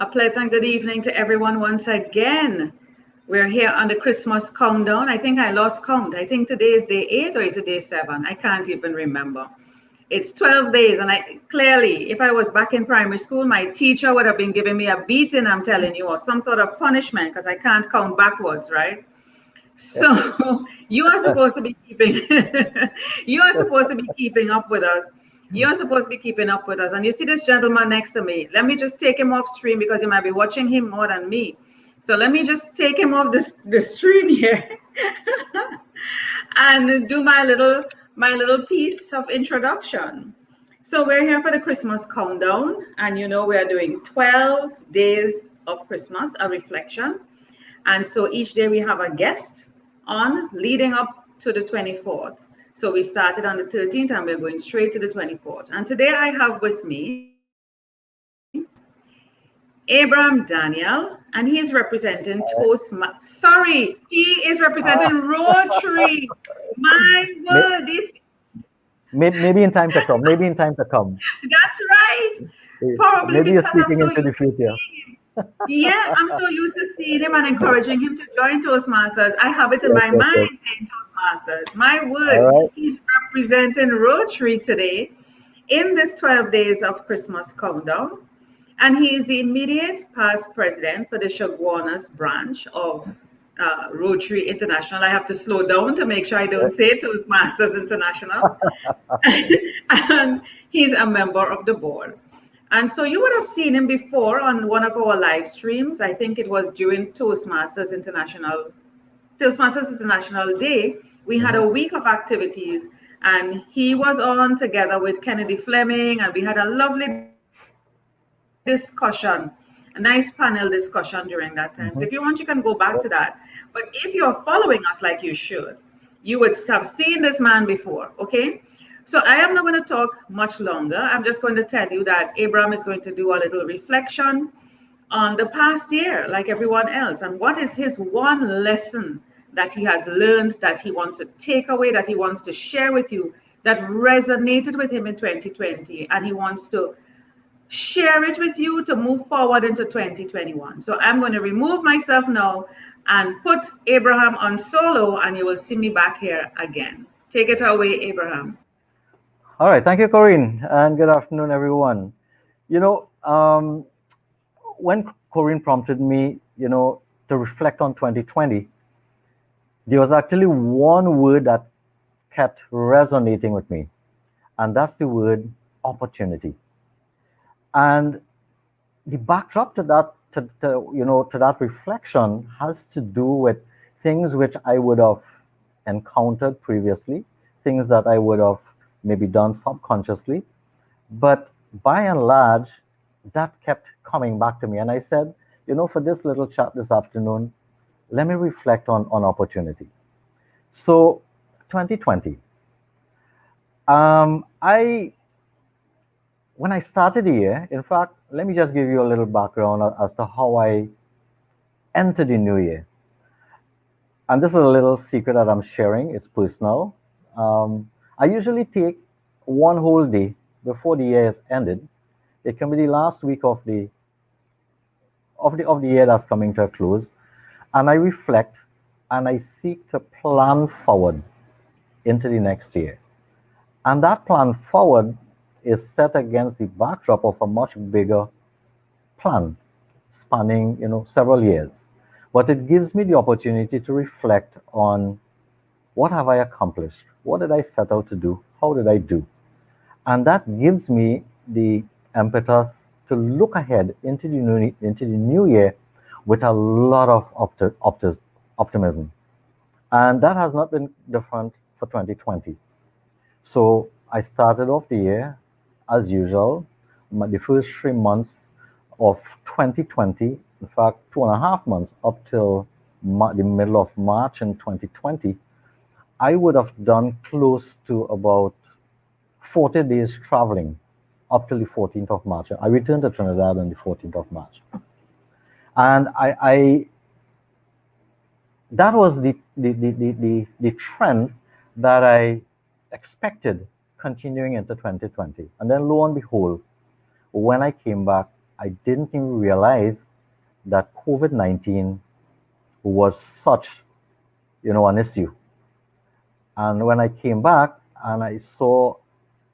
A pleasant good evening to everyone once again. We're here on the Christmas countdown. I think I lost count. I think today is day 8 or is it day 7? I can't even remember. It's 12 days, and I clearly, if I was back in primary school, my teacher would have been giving me a beating, I'm telling you, or some sort of punishment because I can't count backwards, right? So you are supposed to be keeping you are supposed to be keeping up with us. You're supposed to be keeping up with us. And you see this gentleman next to me. Let me just take him off stream because you might be watching him more than me. So let me just take him off the stream here and do my little piece of introduction. So we're here for the Christmas countdown, and we are doing 12 days of Christmas, a reflection. And so each day we have a guest on leading up to the 24th. So we started on the 13th and we're going straight to the 24th. And today I have with me Abraham Daniel, and he is representing Sorry, he is representing Rotary. My word, maybe in time to come. Maybe in time to come. That's right. Probably maybe you're because I'm speaking so into the used to future. seeing him. Yeah, I'm so used to seeing him and encouraging him to join Toastmasters. I have it in Yes, my yes, mind yes. saying Toastmasters. My All word, right. he's representing Rotary today in this 12 days of Christmas countdown. And he is the immediate past president for the Chaguanas branch of Rotary International. I have to slow down to make sure I don't say Toastmasters International. And he's a member of the board. And so you would have seen him before on one of our live streams. I think it was during Toastmasters International Day. We had a week of activities, and he was on together with Kennedy Fleming, and we had a lovely discussion, a nice panel discussion during that time. So if you want, you can go back to Mm-hmm. that. But if you're following us like you should, you would have seen this man before, okay? So I am not going to talk much longer. I'm just going to tell you that Abraham is going to do a little reflection on the past year, like everyone else, and what is his one lesson that he has learned, that he wants to take away, that he wants to share with you, that resonated with him in 2020, and he wants to share it with you to move forward into 2021. So I'm going to remove myself now and put Abraham on solo, and you will see me back here again. Take it away, Abraham. All right. Thank you, Corinne, and good afternoon, everyone. You know, when Corinne prompted me, to reflect on 2020, there was actually one word that kept resonating with me, and that's the word opportunity. And the backdrop to that, to that reflection has to do with things which I would have encountered previously, things that I would have maybe done subconsciously, but by and large, that kept coming back to me. And I said, for this little chat this afternoon, let me reflect on opportunity. So, 2020. I When I started the year, in fact, let me just give you a little background as to how I entered the new year. And this is a little secret that I'm sharing. It's personal. I usually take one whole day before the year is ended. It can be the last week of the year that's coming to a close, and I reflect and I seek to plan forward into the next year. And that plan forward is set against the backdrop of a much bigger plan spanning, several years. But it gives me the opportunity to reflect on what have I accomplished? What did I set out to do? How did I do? And that gives me the impetus to look ahead into the new year with a lot of optimism. And that has not been different for 2020. So I started off the year as usual. The first 3 months of 2020, in fact, 2.5 months up till the middle of March in 2020, I would have done close to about 40 days traveling up till the 14th of March. I returned to Trinidad on the 14th of March. And that was the trend that I expected continuing into 2020. And then lo and behold, when I came back, I didn't even realize that COVID-19 was such, an issue. And when I came back and I saw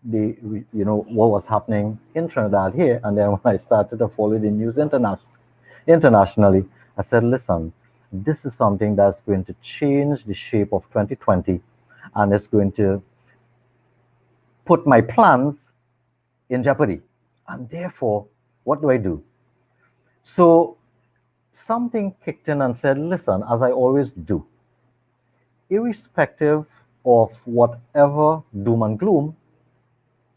what was happening in Trinidad here, and then when I started to follow the news internationally, I said, listen, this is something that's going to change the shape of 2020, and it's going to put my plans in jeopardy. And therefore, what do I do? So something kicked in and said, listen, as I always do, irrespective of whatever doom and gloom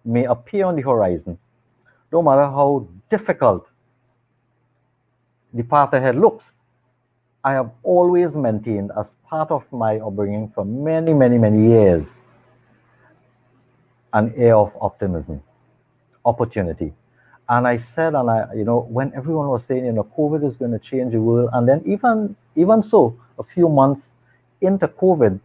may appear on the horizon, no matter how difficult the path ahead looks, I have always maintained, as part of my upbringing for many, many, many years, an air of optimism, opportunity. And I said, when everyone was saying, COVID is going to change the world, and then even so, a few months into COVID,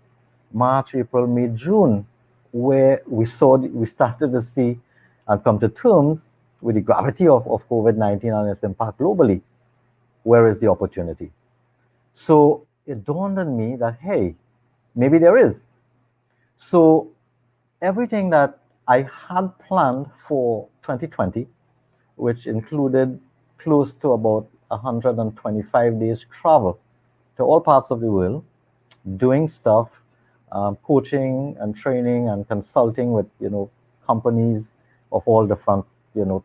March, April, May, June, where we started to see and come to terms with the gravity of COVID-19 and its impact globally. Where is the opportunity? So it dawned on me that, hey, maybe there is. So everything that I had planned for 2020, which included close to about 125 days travel to all parts of the world, doing stuff, coaching and training and consulting with, companies of all different,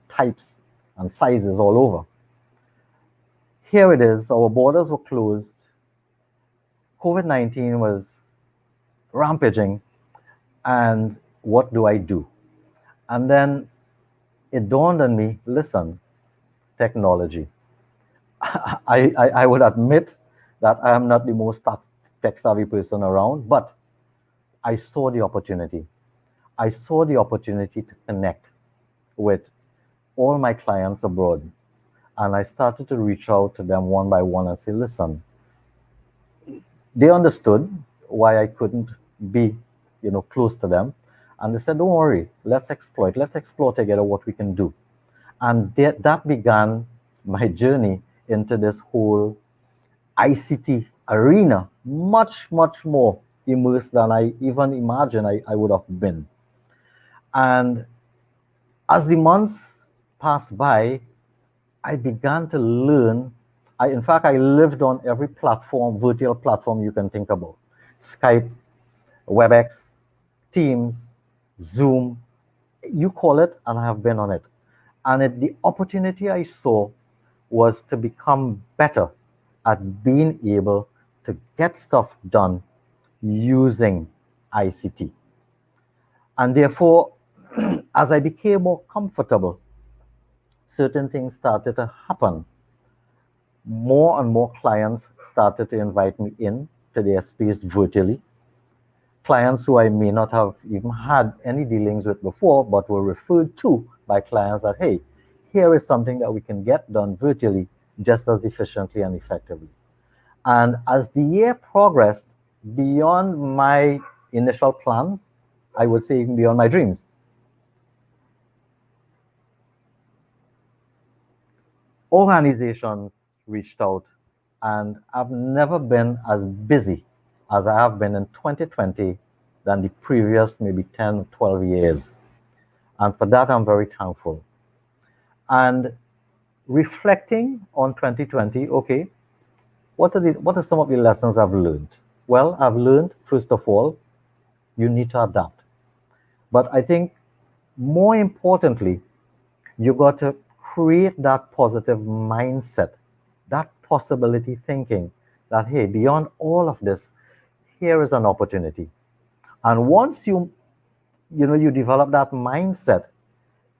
types and sizes all over. Here it is, our borders were closed. COVID-19 was rampaging, and what do I do? And then it dawned on me, listen, technology. I would admit that I am not the most tech savvy person around, but I saw the opportunity. I saw the opportunity to connect with all my clients abroad. And I started to reach out to them one by one and say, listen, they understood why I couldn't be, close to them. And they said, don't worry, let's explore together what we can do. And that began my journey into this whole ICT arena, much, much more immersed than I even imagined I would have been. And as the months passed by, I began to learn. In fact, I lived on every platform, virtual platform you can think about. Skype, WebEx, Teams, Zoom, you call it, and I have been on it. And the opportunity I saw was to become better at being able to get stuff done using ICT. And therefore, as I became more comfortable, certain things started to happen. More and more clients started to invite me in to their space virtually. Clients who I may not have even had any dealings with before, but were referred to by clients that, hey, here is something that we can get done virtually just as efficiently and effectively. And as the year progressed, beyond my initial plans, I would say even beyond my dreams, organizations reached out, and I've never been as busy as I have been in 2020 than the previous maybe 10 or 12 years. And for that, I'm very thankful. And reflecting on 2020, okay, what are some of the lessons I've learned? Well, I've learned, first of all, you need to adapt. But I think more importantly, you got to create that positive mindset, that possibility thinking that, hey, beyond all of this, here is an opportunity. And once you develop that mindset,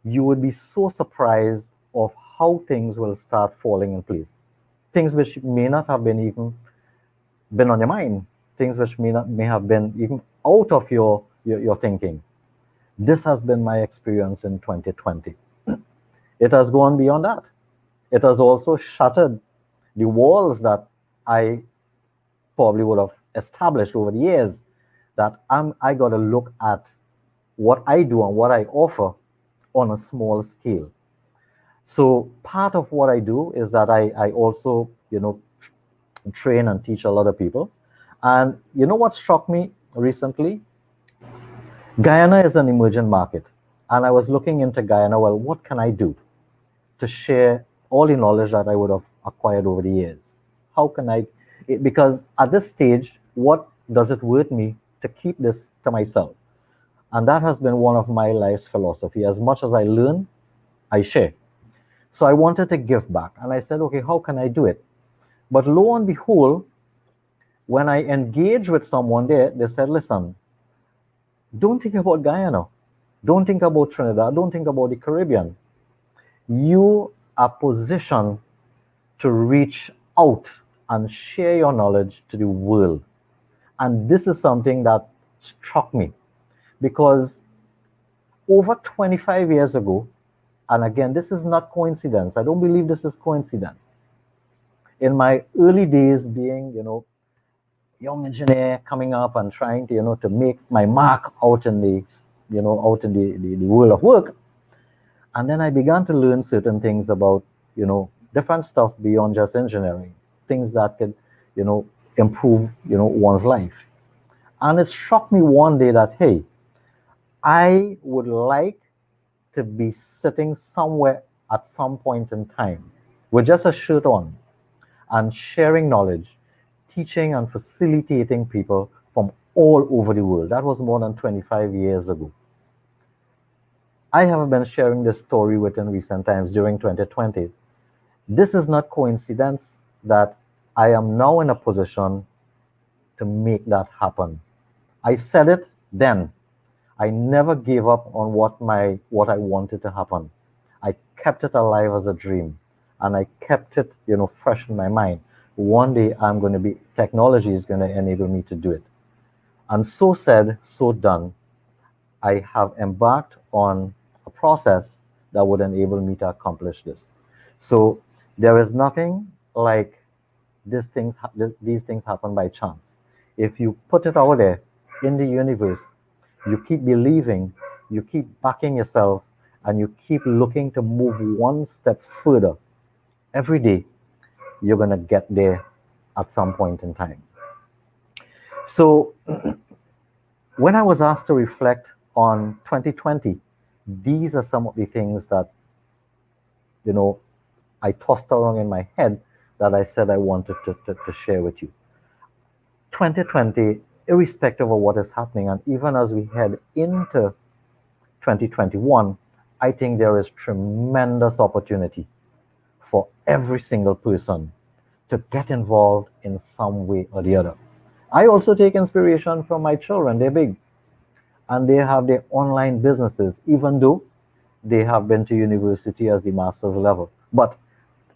you would be so surprised of how things will start falling in place. Things which may not have been even been on your mind, things which may have been even out of your thinking. This has been my experience in 2020. It has gone beyond that. It has also shattered the walls that I probably would have established over the years, that I got to look at what I do and what I offer on a small scale. So part of what I do is that I also, train and teach a lot of people. And you know what struck me recently? Guyana is an emerging market. And I was looking into Guyana, well, what can I do to share all the knowledge that I would have acquired over the years? How can because at this stage, what does it worth me to keep this to myself? And that has been one of my life's philosophy. As much as I learn, I share. So I wanted to give back. And I said, okay, how can I do it? But lo and behold, when I engaged with someone there, they said, listen, don't think about Guyana. Don't think about Trinidad. Don't think about the Caribbean. You are positioned to reach out and share your knowledge to the world. And this is something that struck me because over 25 years ago, and again, this is not coincidence. I don't believe this is coincidence. In my early days being, young engineer coming up and trying to, to make my mark out in the, the world of work. And then I began to learn certain things about, different stuff beyond just engineering, things that could, improve, one's life. And it struck me one day that, hey, I would like to be sitting somewhere at some point in time with just a shirt on and sharing knowledge, teaching and facilitating people from all over the world. That was more than 25 years ago. I have been sharing this story within recent times during 2020. This is not coincidence that I am now in a position to make that happen. I said it then. I never gave up on what I wanted to happen. I kept it alive as a dream, and I kept it, fresh in my mind. One day technology is going to enable me to do it. And so said, so done. I have embarked on a process that would enable me to accomplish this. So there is nothing like these things happen by chance. If you put it out there in the universe, you keep believing, you keep backing yourself, and you keep looking to move one step further. Every day, you're going to get there at some point in time. So when I was asked to reflect on 2020, these are some of the things that, I tossed around in my head that I said I wanted to share with you. 2020, irrespective of what is happening, and even as we head into 2021, I think there is tremendous opportunity for every single person to get involved in some way or the other. I also take inspiration from my children. They're big and they have their online businesses, even though they have been to university as the master's level. But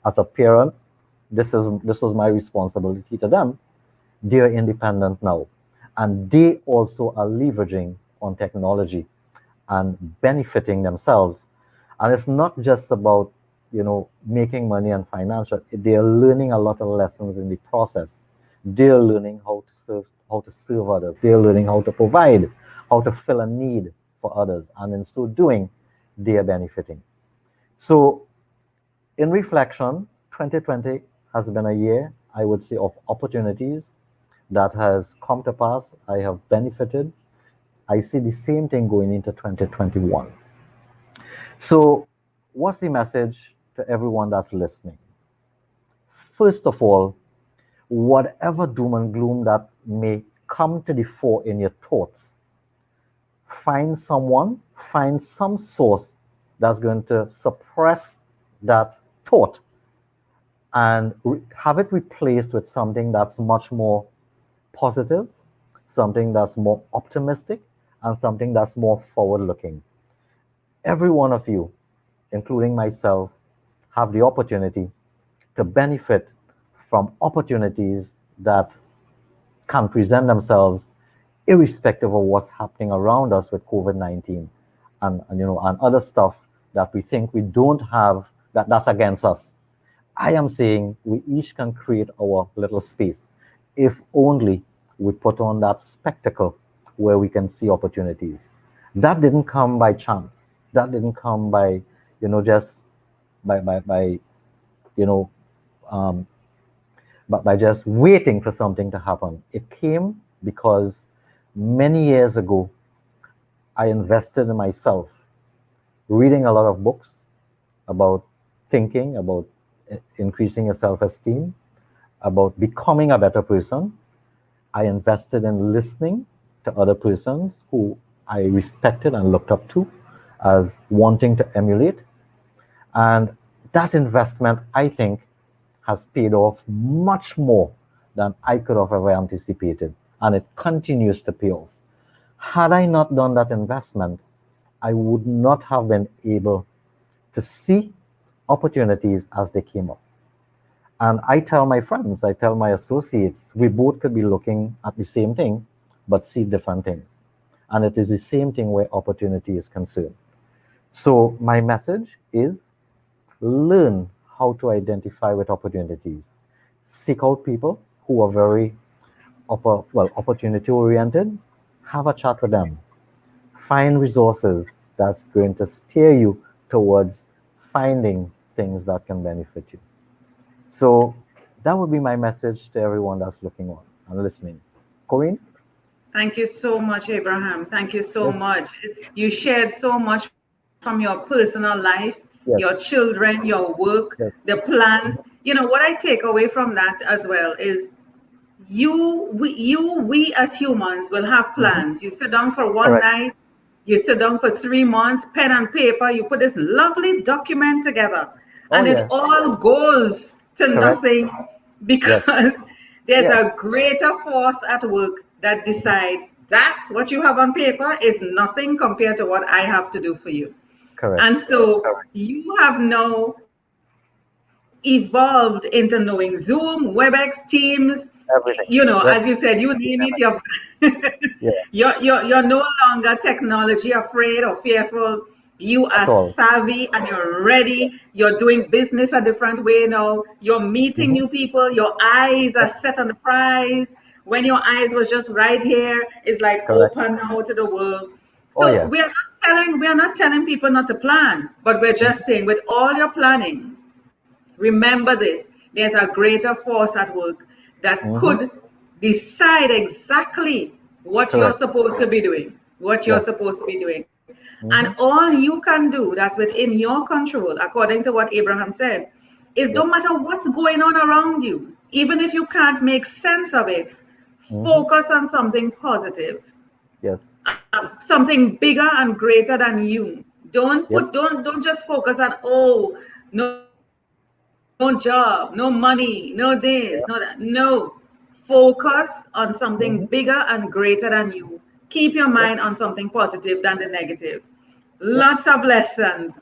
as a parent, this was my responsibility to them. They are independent now, and they also are leveraging on technology and benefiting themselves. And it's not just about making money and financial. They are learning a lot of lessons in the process. They are learning how to serve others. They are learning how to provide, how to fill a need for others, and in so doing, they are benefiting. So, in reflection, 2020 has been a year, I would say, of opportunities that has come to pass. I have benefited. I see the same thing going into 2021. So, what's the message to everyone that's listening? First of all, whatever doom and gloom that may come to the fore in your thoughts, find some source that's going to suppress that thought and have it replaced with something that's much more positive, something that's more optimistic, and something that's more forward looking. Every one of you, including myself, have the opportunity to benefit from opportunities that can present themselves irrespective of what's happening around us with COVID-19 and other stuff that we think we don't have that's against us. I am saying we each can create our little space if only we put on that spectacle where we can see opportunities. That didn't come by chance. That didn't come by, just by you know, um, but by just waiting for something to happen. It came because many years ago, I invested in myself, reading a lot of books about thinking, about increasing your self esteem, about becoming a better person. I invested in listening to other persons who I respected and looked up to as wanting to emulate. And that investment, I think, has paid off much more than I could have ever anticipated. And it continues to pay off. Had I not done that investment, I would not have been able to see opportunities as they came up. And I tell my friends, I tell my associates, we both could be looking at the same thing, but see different things. And it is the same thing where opportunity is concerned. So my message is learn how to identify with opportunities. Seek out people who are very opportunity oriented. Have a chat with them. Find resources that's going to steer you towards finding things that can benefit you. So that would be my message to everyone that's looking on and listening. Corinne? Thank you so much, Abraham. Thank you so Yes, much. You shared so much from your personal life, your yes, children, your work, the yes. plans. Mhm. What I take away from that as well is we as humans will have Mhm. plans. You sit down for one Correct. night, you sit down for 3 months, pen and paper, you put this lovely document together, Oh, and it yeah. all goes to Correct. nothing Yes. because there's Yeah. a greater force at work that Mhm. decides that what you have on paper is nothing compared to what I have to do for you. Correct. And so you have now evolved into knowing Zoom, WebEx, Teams, Everything. as you said, Yes. you name it, Yeah. you're no longer technology afraid or fearful. You are At all. savvy and you're ready. You're doing business a different way now. You're meeting Hmm. new people. Your eyes are Yep. set on the prize. When your eyes was just right here, it's like Correct. open now to the world. Oh, So yeah. we are not telling people not to plan, but we're just Hmm. saying with all your planning, remember this, there's a greater force at work that Hmm. could decide exactly what you're Correct. supposed to be doing, what you're Yes. supposed to be doing. And Hmm. all you can do that's within your control, according to what Abraham said, is Yep. don't matter what's going on around you, even if you can't make sense of it, Hmm. focus on something positive, Yes. something bigger and greater than you. Yep. Don't just focus on, oh, no job, no money, no this, no that. No, focus on something bigger and Hmm. greater than you. Keep your mind on something Yep. positive than the negative. Yep. Lots of lessons,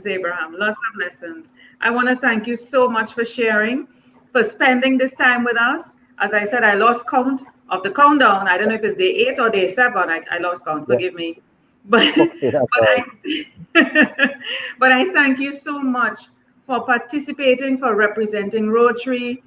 Yep. Abraham, lots of lessons. I want to thank you so much for sharing, for spending this time with us. As I said, I lost count of the countdown. I don't know if it's day 8 or day 7. I lost count, Yeah. forgive me. But Okay, that's but all right. I but I thank you so much for participating, for representing Rotary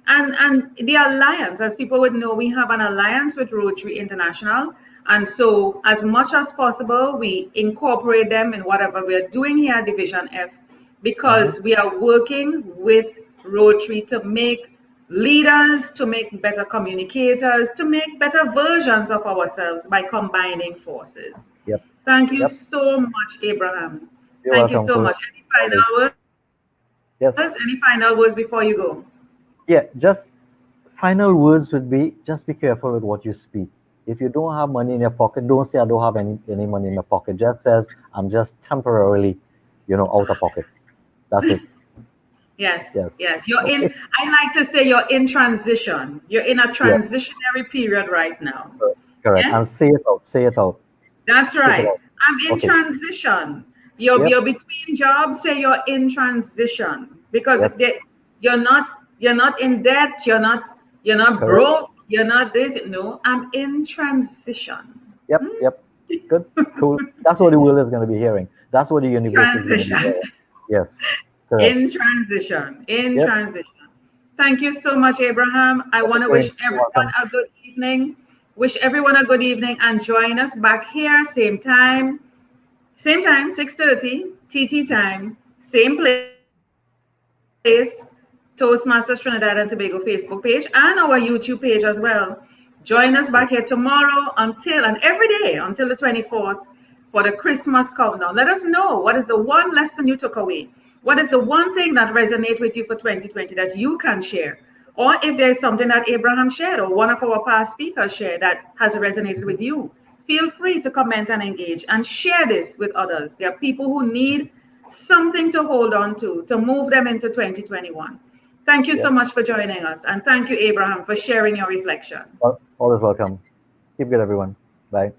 and the alliance. As people would know, we have an alliance with Rotary International. And so, as much as possible, we incorporate them in whatever we're doing here at Division F Hmm. because we are working with Rotary to make leaders, to make better communicators, to make better versions of ourselves by combining forces. Yep. Thank you Yep. so much, Abraham. You're Thank you welcome, so Corinne. much. Any final Always. words? Any final Yes. words before you go? Yeah. Just final words would be just be careful with what you speak. If you don't have money in your pocket, don't say I don't have any money in my pocket. Just says I'm just temporarily, out of pocket. That's it. Yes, Yes. yes. You're in, Okay. I like to say you're in transition. You're in a Yeah. transitionary period right now. Correct. Yes, And say it out. Say it out. that's Speak it right. out. I'm in Okay. transition. You're, Yep. you're between jobs, say you're in transition because Yes. you're not in debt, you're not Correct. broke, you're not this. No, I'm in transition. Yep. Yep. Good. Cool. That's what the world is going to be hearing. That's what the universe is going to be Transition. hearing. Yes. Correct. In transition. In Yep. transition. Thank you so much, Abraham. I Okay, want to wish Corinne. You're everyone welcome. a good evening. Wish everyone a good evening and join us back here, same time, 6:30 TT time, Same place, Toastmasters Trinidad and Tobago Facebook page and our YouTube page as well. Join us back here tomorrow and every day until the 24th for the Christmas countdown. Let us know, what is the one lesson you took away? What is the one thing that resonates with you for 2020 that you can share? Or if there's something that Abraham shared or one of our past speakers shared that has resonated with you, feel free to comment and engage and share this with others. There are people who need something to hold on to move them into 2021. Thank you so much for joining us. And thank you, Abraham, for sharing your reflection. Always welcome. Keep good, everyone. Bye.